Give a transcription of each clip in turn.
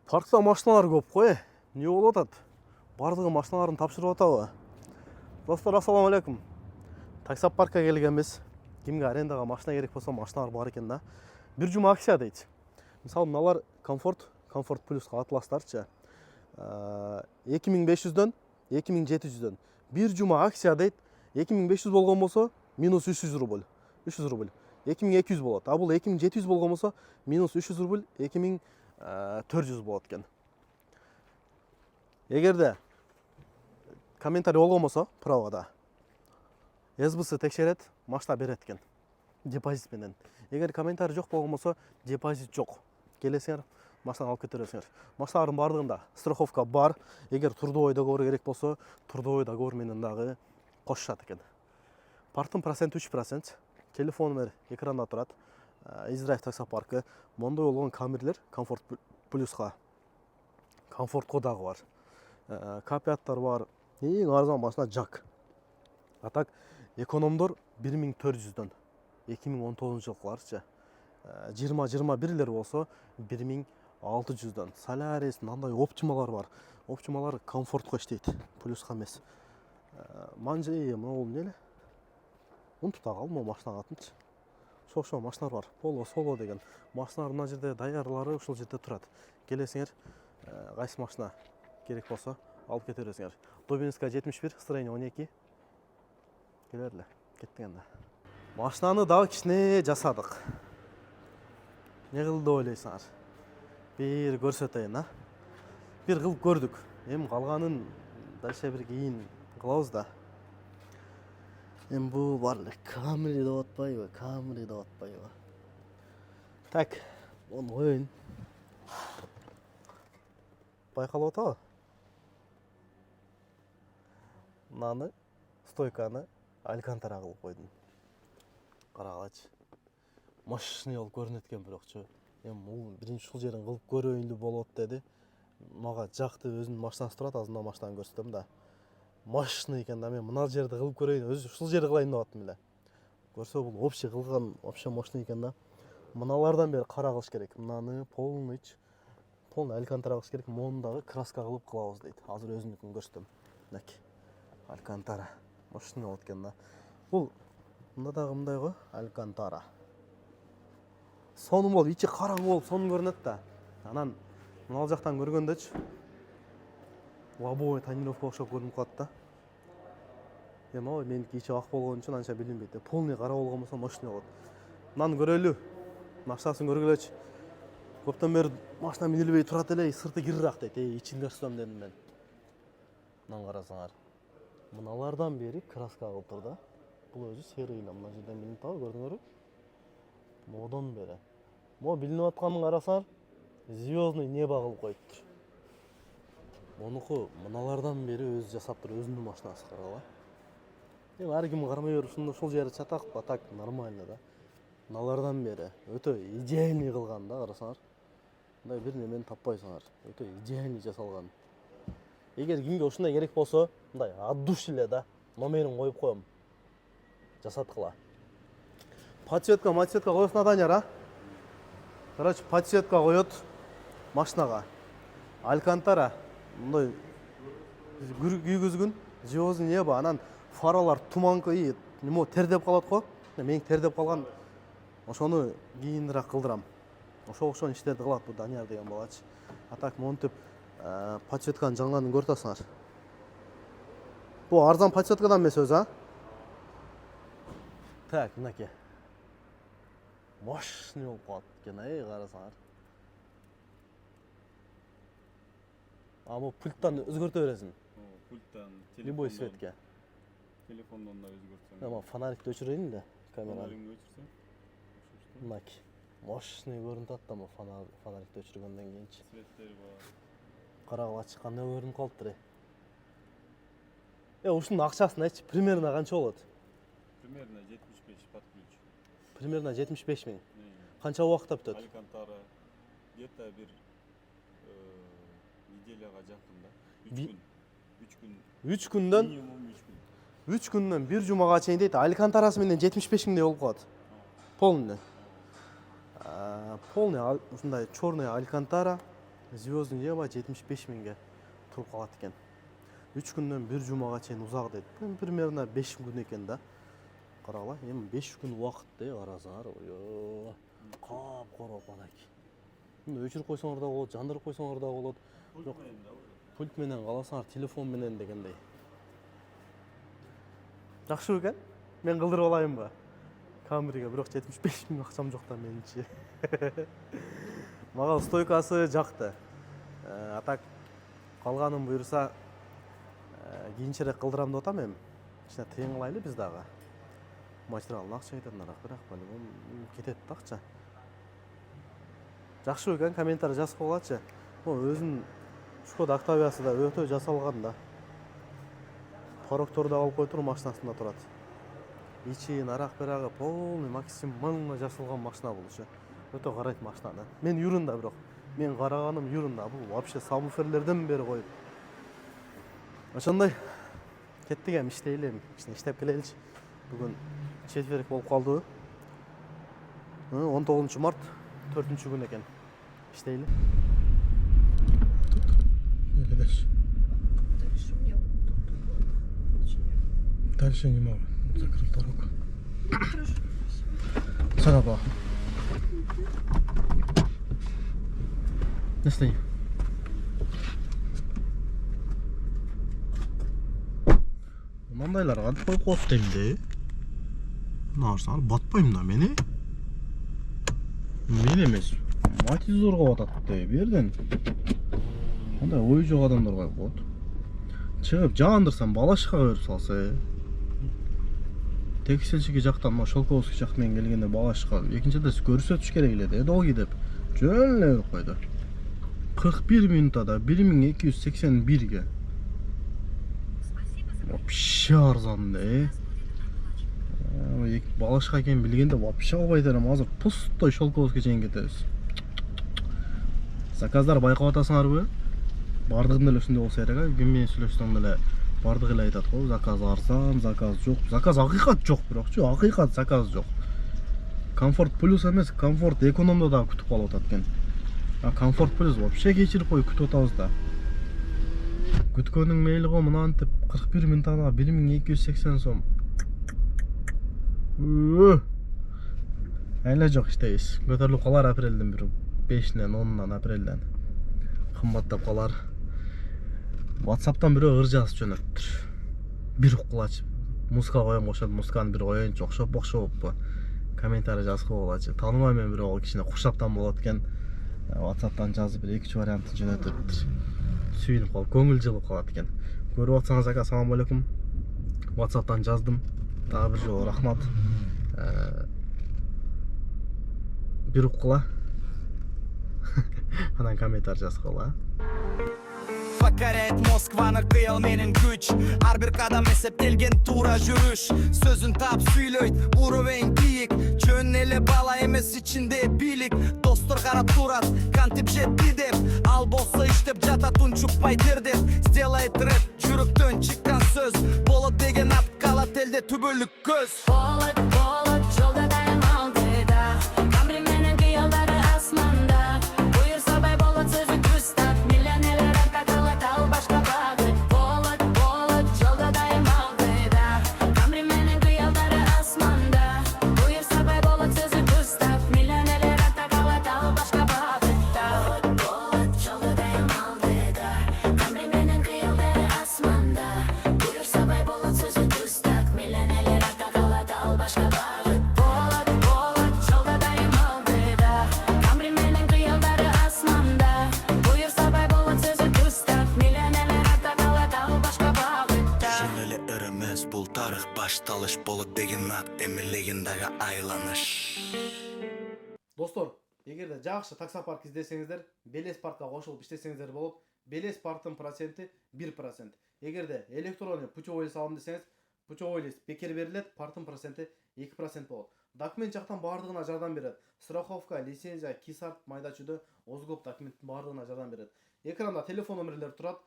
Паркта машиналар көп қой. Не болып атат? Барлығы машиналарын тапшырып атабы. Достар, ассаламу алейкум. Таксопаркқа келгенбіз. Кімге арендаға машина керек болса, машиналар бар екен да. Bir жұма акция дейді. Мысалы, мыналар комфорт плюсқа атластарчы. 2500-ден 2700-ден. Bir жұма акция дейді. 2500 болған болса, минус 300 рубль. 300 рубль. 2200 болады. А бұл 2700 болған болса, минус 300 рубль, 2400 болады екен. Егерде комментарий болған болса, правада СБС текшерет, машина берет екен. Депозитпенен. Егер комментарий жоқ болған болса, депозит жоқ. Келесіңер, машина алып кетересіңер. Машиналардың бардығында страховка бар. Егер трудовой договор керек болса, трудовой договорменен дағы қосышат екен. Парктың процент 3%. Телефон экранда тұрады. Израиль таксопаркі. Мондай олған камерлер комфорт плюсқа. Комфорт кодағы бар. К5-тар бар. Ең арзан машина жак. А так экономдор 1400-ден 2019 жылқыларшы. 20-21-лер болса 1600-ден. Солярис, мынандай оптималар бар. Оптималар комфортқа іштейді. Плюсқа емес. Манжы, ол нелі? Ұнтыта қалма машина атыншы. Шоқ машиналар бар. Соло деген. Машиналар мына жерде даярлары ушул жерде тұрады. Келесіңер, қайсы машина керек болса, алып кетересіңер. Добинская 71, строение 12. Келерлі, кеттігенде. Машинаны дағы кішіне жасадық. Не қылды ойлайсыңар? Bir көрсетейін, Bir қылып көрдік. Қалғанын дальше бір кейін қылауыз да. Бұл барлық камери да отпайбы. Так, оны ойын. Байқалып отағы? Мынаны, стойканы алькантара қылып қойдым. Қарағалач. Машины ол көрінеткен бірақчы. Ол бірінші шыл жерін қылып көрейінді болып деді. Маға жақты өзінің машинасы тұрады, азында машинаны көрсетем да. Машина екен да, мен мына жерді қылып көрейін, өзі шыл жерді қылайын деп аттым біле. Көрсе бұл общий қылған, общий машина екен да. Мыналардан бері қара қылыш керек. Мынаны полный алькантара қылыш керек. Мондағы краска қылып қылауыз дейді. Азыр өзімдікін көрсетем. Нәке, алькантара. Машина өткен да. Бұл мынадағы мындай ғой, алькантара. Соның болып, ичі қараң болып, соның көрінеді да. Анан, мынал жақтан көргендечі. Лобовой тонировка оқшап көрініп қалады да. Менікі ичі ақ болған үшін анша білінбейді. Полный қара болған болса машина болады. Мынаны көрелі. Машинасын көргелечі. Көптен бері машина мінілбей тұрады әлі, сырты кірірақ дейді. Ичин көрсетем дедім мен. Мынаны қарасаңар. Мыналардан бері краска қылып тұрды. Бұл өзі серыйлы. Мына жерден білініп тағы көрдіңдер ме? Модан бері. Білініп атқанын қарасаңар, звездный небо қылып қойды. Онықы мыналардан бері өзі жасап тұр, өзінің машинасы қарала. Әркім қармай өрісінде шол жері чатақ па, так нормально да. Мыналардан бері өте идеальный қылған да, қарасаңар. Бұндай бір немен таппайсыңар. Өте идеальный жасалған. Егер кімге ұшында керек болса, бұндай аддушіле да, номерін қойып қойым. Жасат қыла. Подсветка қойысын аданер, а? Короче, подсветка қойыт машинаға. Алькантара. Мұндай күйгізгін, звездный небо, анан фаралар туманқы тердеп қалады қой. Мен тердеп қалған, ошоны кейінірек қылдырам. Ошоны іштерді қылады бұл Данияр деген балачы. Атак монтып подсветканы жаңғанын көртасыңар. Бұл арзан подсветкадан емес өзі, а? Так, мынаке. Машины болып қалады екен, қарасаңар. Бұл пульттан өзгөрте бересің? Пульттан, любой светке. Телефондан да өзгөртсең. Фонарикті өшірейін де, камераны. Фонарикті өшірсең? Мынаки. Машины көрініп атты ма фонарикті өшіргенден кейінші. Светтері бар. Қарағылачы қандай көрініп қалыптыр? Ушының ақшасын айтшы, примерно қанша болады? Примерно 75 под ключ. Примерно 75 мың. Қанша уақытта бітеді? Алькантара где-то бір неделяға жақында. 3 күнден? Минимум 3 күн. 3 күннен бір жұмаға чейін дейді, алькантарасы менен 75 мыңдай болып қалады. Полный. Полный, ушундай черный алькантара, звездный неба 75 миңге туруп калат экен. 3 күндөн 1 жумага чейин узак дейт. Примерно 5 күн экен да. Карагыла, эми 5 күн убакыт де карасаңар. Ой, кап-кара банаки. Өчүрүп койсоңор да болот, жандырып койсоңор да болот. Жок, пульт менен каласаңар, телефон менен дегендей. Жакшы экен. Мен кылдырып алайынбы? Камериге бирок 75 миң акчам жок да менчи. Мага стойкасы жакты. А так калганын буйрса кийинчерээк кылдырам деп атам эми. Ичине тыйын кылайлы биз дагы. Материалын акча кететинараак, бирок по-любому кетет да акча. Жакшы экен, комментарий жазып койгулачы. Өзүнүн Шкода Октавиясы да өтө жасалган да. Парокторду алып койдур, машинасында турат. Ичи, нарак берагы полный максимально жасалган машина болушу. Өтө карайт машинаны. Мен юрунда бирок. Мен караганым юрунда. Бул вообще сабвуферлерден бери коюп. Ошондой кеттик эми иштейли эми. Иштеп келеличи. Бүгүн четверг болуп калды. 19 март 4-күн экен. Иштейли. Дальше не могу. Закрыл дорогу. Сарапа. Не стои. Мындайларга кантип коюп коет дейм де. Нарсаңар батпайм да мени. Мен эмес. Матизорго батат де берден. Мындай ой жок адамдар коюп коет. Чыгып жаандырсам балашка берип салса. Текстильчиге жактан, мына Шолковский жактан мен келгенде балашка экинчи адрес көрсөтүш керек эле де. Доги деп жөн эле берип койду. 41 минутада 1281ге. Вообще арзан да. Балашка экенин билгенде вообще албай берем. Азыр пустой Шолковский чейин кетебиз. Заказдар байкап атасыңарбы? Бардыгында эле ушундай болсо керек. Күн менен сүйлөшсөң деле бардыгы эле айтат го, заказ арзан, заказ жок. Заказ акыйкат жок бирокчу, акыйкат заказ жок. Комфорт плюс эмес, комфорт экономдо да күтүп калып атат экен. А комфорт плюс вообще кечирип коюп күтүп атабыз да. Күткөнүң мейли го мынантип 41 минутага 1280 сом. Айла жок иштейбиз. Көтөрүлүп калар апрелден бир 5-нен 10-нан апрелден. Кымбаттап калар. WhatsApp'tan бирөө ыр жазып жөнөттүр. Бир уккулачы. Музыка коем кошот, музыканы бир коеюнчу, окшоп болуппу? Комментарий жазып койгулачы. Тааныбайм мен бирөө кичине курчаптан болот экен. WhatsApp'tan жазып бир 2-3 вариантын жөнөтүптүр. Сүйүнүп калып, көңүл жылып калат экен. Көрүп атсаңыз ака, салам алейкум. WhatsApp'tan жаздым. Дагы бир жолу рахмат. Бир уккула. Анан комментарий жазып койгула. Покоряет Москваны кыял менен күч. Ар бир кадам эсептелген туура жүрүш. Сөзүн тап сүйлөйт, уровень бийик. Жөн эле бала эмес ичинде бийлик. Достор карап турат, кантип жетти деп. Ал болсо иштеп жатат унчукпай тердеп. Сделает рэп, жүрөктөн чыккан сөз. Болот деген ат калат элде түбөлүк көз. Болот, жолда дайым алдыда. Камри менен кыялдары асманда. Буйрса бай болот сөзү күстап. Миллионерлер аркаталат ал башка багыт. Болот, жолда дайым алдыда. Камри менен кыялдары асманда. Буйрса бай болот сөзү күстап. Миллионерлер аркаталат ал башка багыт. Болот, жолда дайым алдыда. Камри менен кыялдары асманда. Буйрса бай болот сөзү күстап. Миллионерлер аркаталат ал башка багыт. Болот, жолда дайым алдыда. Камри менен кыялдары асманда. Буйрса бай болот сөзү күстап. Миллионерлер аркаталат ал башка багытта. Жөн эле өрөмөз бул тарых башталыш. Болот деген ат эми легендаға айланыш. Достор, эгерде жакшы таксопарк издесеңиздер, Белес паркка кошулуп иштесеңиздер болот. Белес парктын проценти 1%. Эгерде электронный путевой салам десеңиз, путевой лист бекер берилет, парктын проценти 2% болот. Документ жактан баардыгына жардам берет. Страховка, лицензия, кисарт, майда чүйдө озгоп документтин баардыгына жардам берет. Экранда телефон номерлери турат.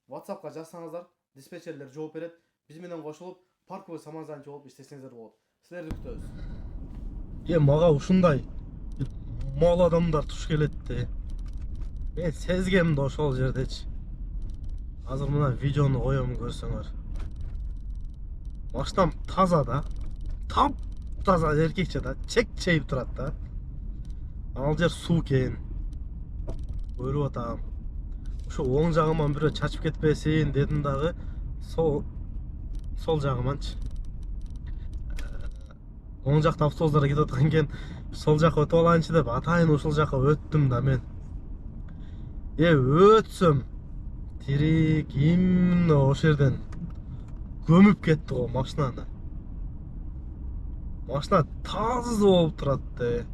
WhatsAppка жазсаңыздар, диспетчерлер жооп берет. Биз менен кошулуп, парковый самозанятый болуп иштесеңиздер болот. Силерди күтөбүз. Мага ушундай мал адамдар туш келет де. Мен сезгенімді ошол жердечи. Азыр мына видеону коём көрсөңөр. Машинам таза да. Тап таза эркекче да. Чек чейип турат да. Ал жер суу экен. Көрүп атам. Ошо оң жагыман бирөө чачып кетпесин дедим дагы. Сол жагыманчы. Оң жакта автобустар кетип аткан экен. Сол жака өтүп алайынчы деп атайын ошол жака өттүм да мен. Өтсөм тирик именно ошол жерден көмүп кетти го машинаны. Машина таза болуп турат да.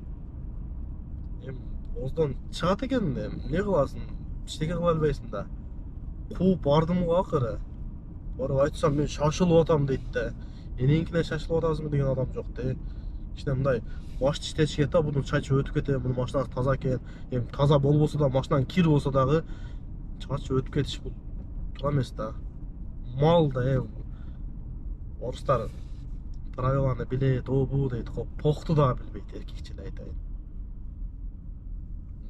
Оздон чыгат экен да. Эмне кыласың? Эчтеке кыла албайсың да. Кууп бардым го акыры. Барып айтсам мен шашылып атам дейт да. Энеңкине шашылып атасыңбы деген адам жок да. Кичине мындай машина иштетишет да, буну чачып өтүп кетем, буну машинасы таза экен. Эми таза болбосо да, машинанын кири болсо дагы чачып өтүп кетиш бул туура эмес да. Мал да, орустар правиланы билет, бу дейт, покту дагы билбейт, эркекче айтайын.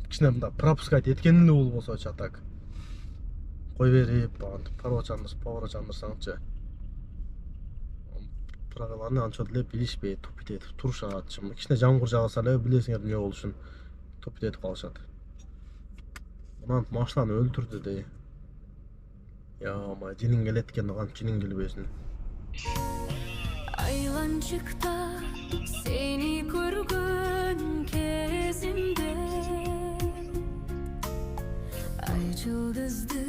Кичине мында пропускать эткени эле болбосочу, а так кой берип, поворот чандырсаңчы. Правиланы анча деле билишпейт, тупит этип турушат. Кичине жамгыр жагса эле билесиңер эмне болушун, тупит этип калышат. Мына машинаны өлтүрдү дей. Яма, жиниң келет экен, кантип жиниң келбесин. Aylancıkta seni görgün kezimde Ay yıldızdı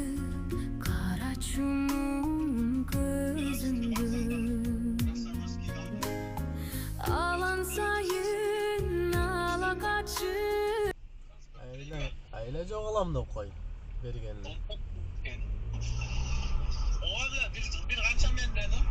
kara çumun gözündü Alan sayın ala kaçı Aile jogalam da koy bergenini. Oğlan bir kaçam ben dedim.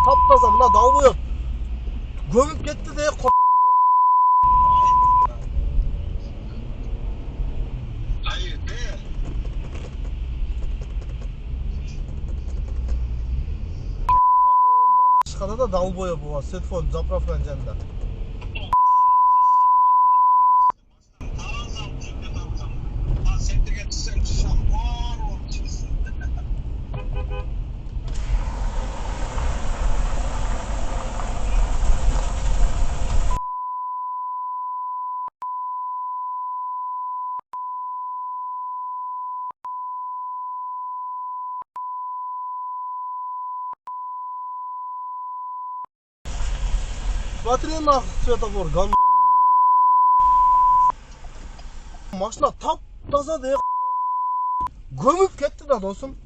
Taptaza mına dal boyup gömüp gitti de Hayır be. çıkada da dal boyup bu smartphone zapravkan janında. Sen de geçsen şampuan olmuş. Смотри на светофор, гандон. Машина taptaza de gömüp gitti da dostum.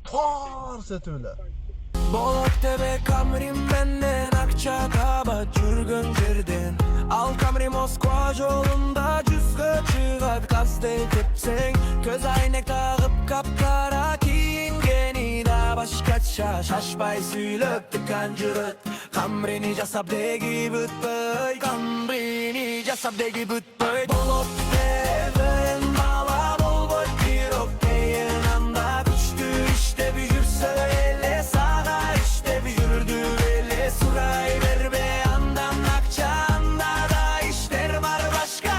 Tars et öyle. Bolaktepe kamrim benden Akçakaba Jürgen жерден Al kamri Moskva жолунда жүзгө чыгат кастен тепсең көз айнек тагып капкара кийингени да башкача шашпай сүйлөп тыккан жүрөт камрини жасап деги бүтпөй камрини жасап деги бүтпөй Bolaktepe'den бала болбойт бирок кийин анда күчтүү иштеп жүрсө эле сага иштеп жүрдү эле сурай бербе андан акча анда да иштер бар башка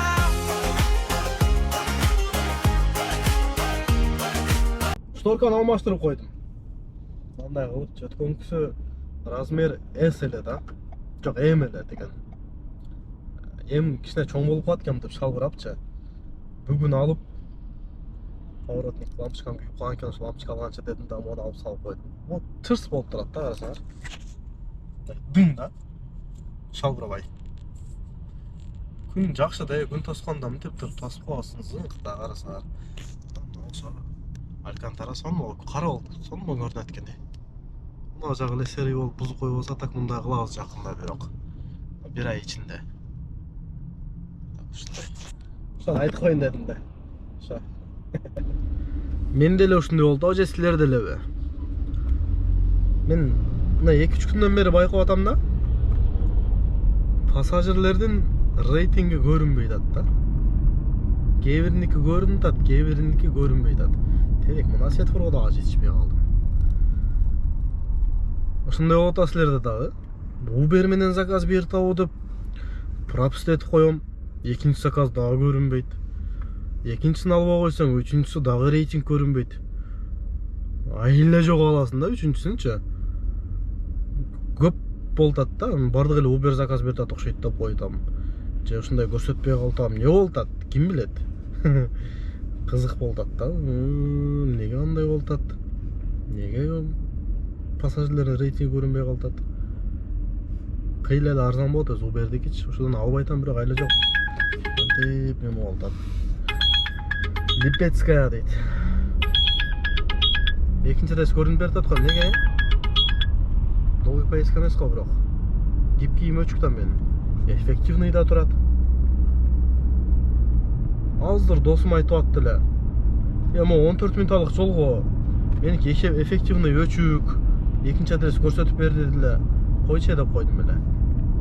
Шторканы алмаштырып койдум. Мындай кылып өткөнкүсү размер S эле да. Жок, M эле деген. M кичине чоң болуп калат экен деп шалбырапчы. Бүгүн алып поворотник лампочканы күйүп калган экен, ошол лампочка алганча дедим да, муну алып салып койдум. Бул тырс болуп турат да, карасаңар. Дың да. Шалбырабай. Күн жакшы да, күн тоскондо мынтип туруп тосуп каласың, зыңк да карасаңар. Алькантара сонмо кара болуп, сонмо көрүнөт экен. Мына жагы эле серий болуп бузуп коюп алса так мындай кылабыз жакында бирок. Bir ay içinde. Ушуну айтып коюн дедим да. Ошо. Мен деле ушундай болду, оже силер делеби? Мен мына 2-3 күндөн бери байкап атам да. Пассажирлердин рейтинги көрүнбөй атат да. Кээ бириники көрүнүп атат, кээ бириники көрүнбөй атат. Терек мына светофорго дагы жетишпей калдым. Ошондой болуп атат силерде дагы. Uber менен заказ берип алып деп пропустетип коем. Экинчи заказ дагы көрүнбөйт. Экинчисин албай койсоң, үчүнчүсү дагы рейтинг көрүнбөйт. Айылда жок аласың да үчүнчүсүнчү. Көп болуп атат да. Бардык эле Uber заказ берип атат окшойт деп койтам. Же ушундай көрсөтпөй калдым. Не болуп атат? Ким билет? Кызык болуп атат да. Неге андай болуп атат? Неге пассажирлердин рейтинги көрүнбөй калып атат? Кыйла эле арзан болот өзү Uber'дикичи. Ошодон албай атам, бирок айла жок. Антип неме болуп атат. Липецкая дейт. Экинчи рейс көрүнүп берип атат го. Неге? Долгий поездка эмес го бирок. Гибкий мөчүк менин. Эффективный да турат. Азыр досум айтып атты эле. Могу 14 минуталык жолго меники эффективный өчүк. Экинчи адрес көрсөтүп берди эле. Койчу деп койдум эле.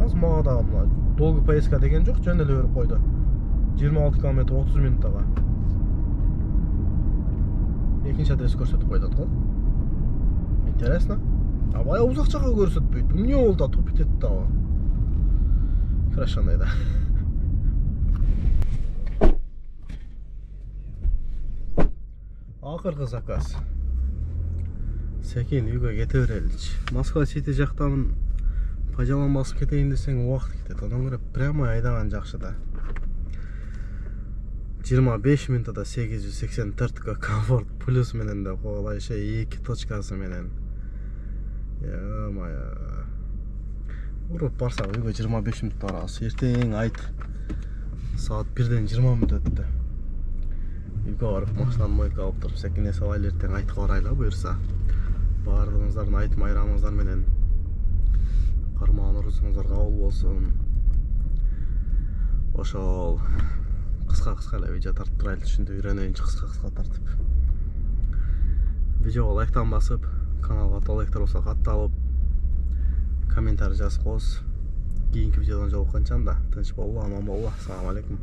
Азыр мага дагы мына долгий поездка деген жок, жөн эле берип койду. 26 км 30 минуттага. Экинчи адрес көрсөтүп койдот го. Интересно. Абай узак жакка көрсөтпөйт. Эмне болду? Тупит этти дагы. Хорошо андай да. Акыркы заказ. Секин үйгө кете береличи. Москва Сити жактамын. Пажалан басып кетейин десең убакыт кетет. Одан көрө прямо айдаган жакшы да. 25 минутада 884 комфорт плюс менен да колайша 2 точкасы менен. Мая. Уруп барсак үйгө 25 минут барабыз. Эртең айт саат 1ден 20 мүнөт өттү. Үйгө барып машинаны мойка алып туруп секине салайлы, эртең айтка барайлы буюрса. Баардыгыңыздардын айт майрамыңыздар менен кармаган урусуңуздар кабыл болсун. Ошол кыска эле видео тартып турайлы, ушундай үйрөнөйүнчү кыска тартып. Видеого лайктан басып, каналга толектор болсо катталып, комментарий жазып коебуз. Кийинки видеодон жолукканча анда тынч болгула, аман болгула. Ассаламу алейкум.